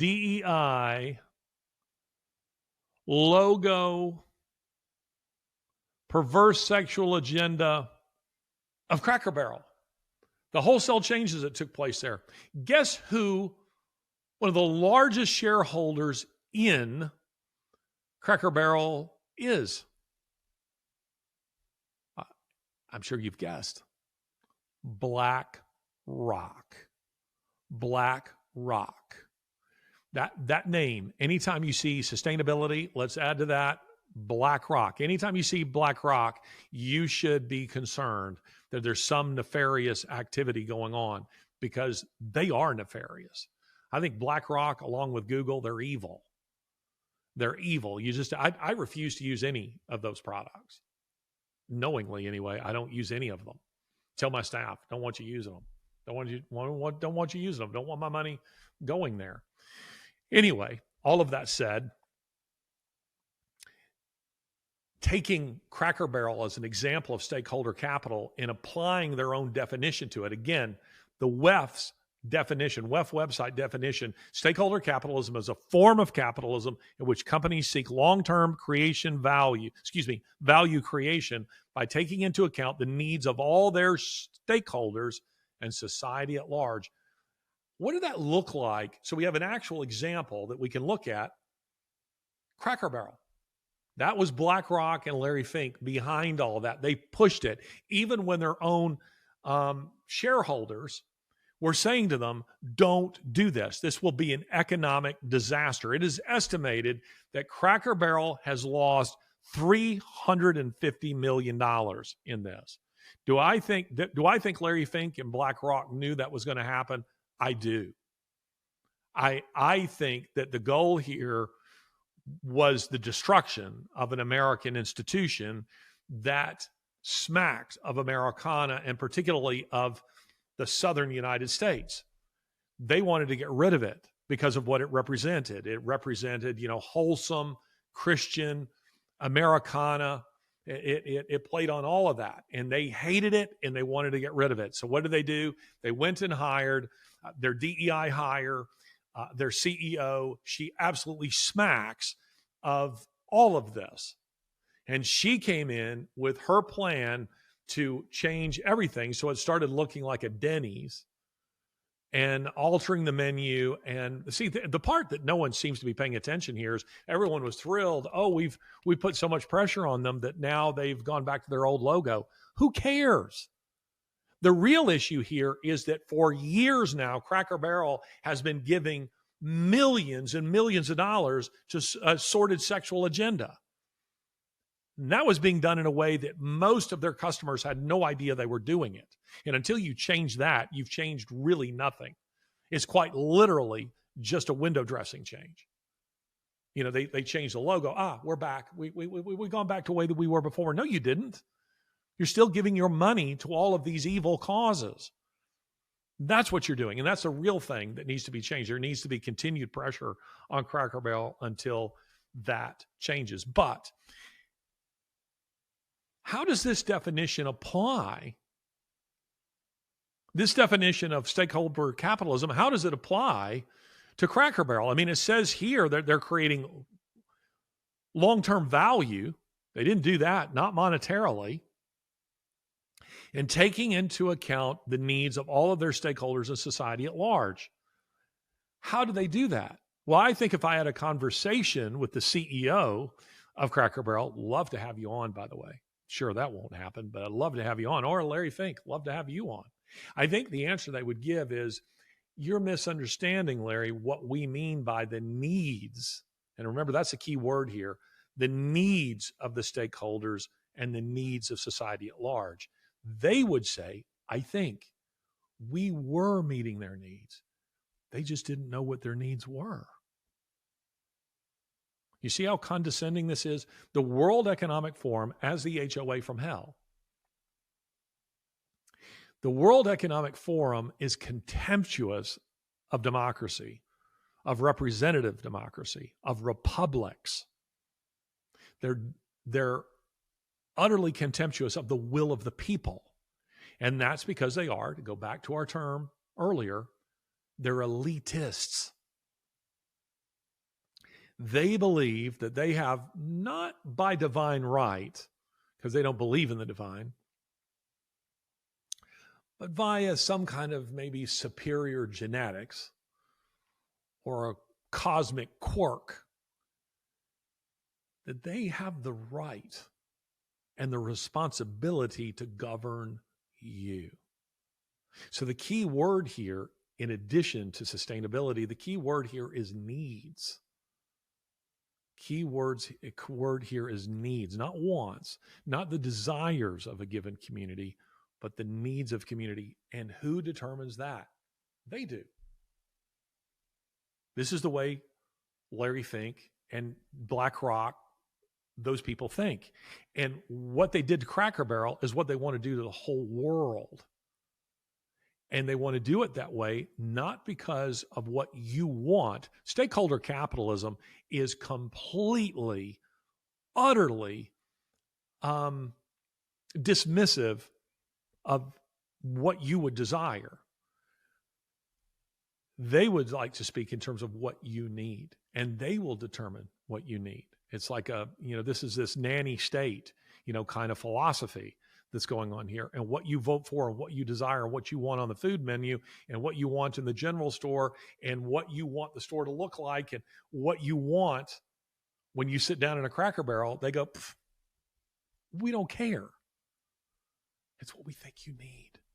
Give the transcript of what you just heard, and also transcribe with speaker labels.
Speaker 1: DEI logo, perverse sexual agenda of Cracker Barrel. The wholesale changes that took place there. Guess who one of the largest shareholders in Cracker Barrel is? I'm sure you've guessed. BlackRock. BlackRock. That name, anytime you see sustainability, let's add to that BlackRock. Anytime you see BlackRock, you should be concerned that there's some nefarious activity going on, because they are nefarious. I think BlackRock, along with Google, they're evil. They're evil. I refuse to use any of those products. Knowingly, anyway, I don't use any of them. Tell my staff, don't want you using them. Don't want you using them. Don't want my money going there. Anyway, all of that said, taking Cracker Barrel as an example of stakeholder capital and applying their own definition to it. Again, the WEF's definition, WEF website definition, stakeholder capitalism is a form of capitalism in which companies seek long-term value creation by taking into account the needs of all their stakeholders and society at large. What did that look like? So we have an actual example that we can look at. Cracker Barrel. That was BlackRock and Larry Fink behind all that. They pushed it, even when their own shareholders were saying to them, don't do this. This will be an economic disaster. It is estimated that Cracker Barrel has lost $350 million in this. Do I think Larry Fink and BlackRock knew that was going to happen? I do. I think that the goal here was the destruction of an American institution that smacks of Americana, and particularly of the southern United States. They wanted to get rid of it because of what it represented. It represented, wholesome, Christian, Americana. It played on all of that, and they hated it, and they wanted to get rid of it. So what did they do? They went and hired their DEI hire, their CEO. She absolutely smacks of all of this. And she came in with her plan to change everything. So it started looking like a Denny's and altering the menu. And see, the part that no one seems to be paying attention here is everyone was thrilled. Oh, we put so much pressure on them that now they've gone back to their old logo. Who cares? The real issue here is that for years now, Cracker Barrel has been giving millions and millions of dollars to a sordid sexual agenda. And that was being done in a way that most of their customers had no idea they were doing it. And until you change that, you've changed really nothing. It's quite literally just a window dressing change. They changed the logo. We're back. We've gone back to the way that we were before. No, you didn't. You're still giving your money to all of these evil causes. That's what you're doing. And that's a real thing that needs to be changed. There needs to be continued pressure on Cracker Barrel until that changes. But how does this definition apply? This definition of stakeholder capitalism, how does it apply to Cracker Barrel? I mean, it says here that they're creating long-term value. They didn't do that, not monetarily. And taking into account the needs of all of their stakeholders in society at large. How do they do that? Well, I think if I had a conversation with the CEO of Cracker Barrel, love to have you on, by the way. Sure, that won't happen, but I'd love to have you on. Or Larry Fink, love to have you on. I think the answer they would give is, you're misunderstanding, Larry, what we mean by the needs. And remember, that's a key word here. The needs of the stakeholders and the needs of society at large. They would say, I think we were meeting their needs. They just didn't know what their needs were. You see how condescending this is? The World Economic Forum as the HOA from hell. The World Economic Forum is contemptuous of democracy, of representative democracy, of republics. They're utterly contemptuous of the will of the people. And that's because they are, to go back to our term earlier, they're elitists. They believe that they have, not by divine right, because they don't believe in the divine, but via some kind of maybe superior genetics or a cosmic quirk, that they have the right and the responsibility to govern you. So the key word here, in addition to sustainability, the key word here is needs. Word here is needs, not wants, not the desires of a given community, but the needs of community. And who determines that? They do. This is the way Larry Fink and BlackRock, those people think. And what they did to Cracker Barrel is what they want to do to the whole world. And they want to do it that way, not because of what you want. Stakeholder capitalism is completely, utterly dismissive of what you would desire. They would like to speak in terms of what you need, and they will determine what you need. It's like this is this nanny state, kind of philosophy that's going on here, and what you vote for and what you desire, what you want on the food menu and what you want in the general store and what you want the store to look like and what you want when you sit down in a Cracker Barrel, they go, we don't care. It's what we think you need.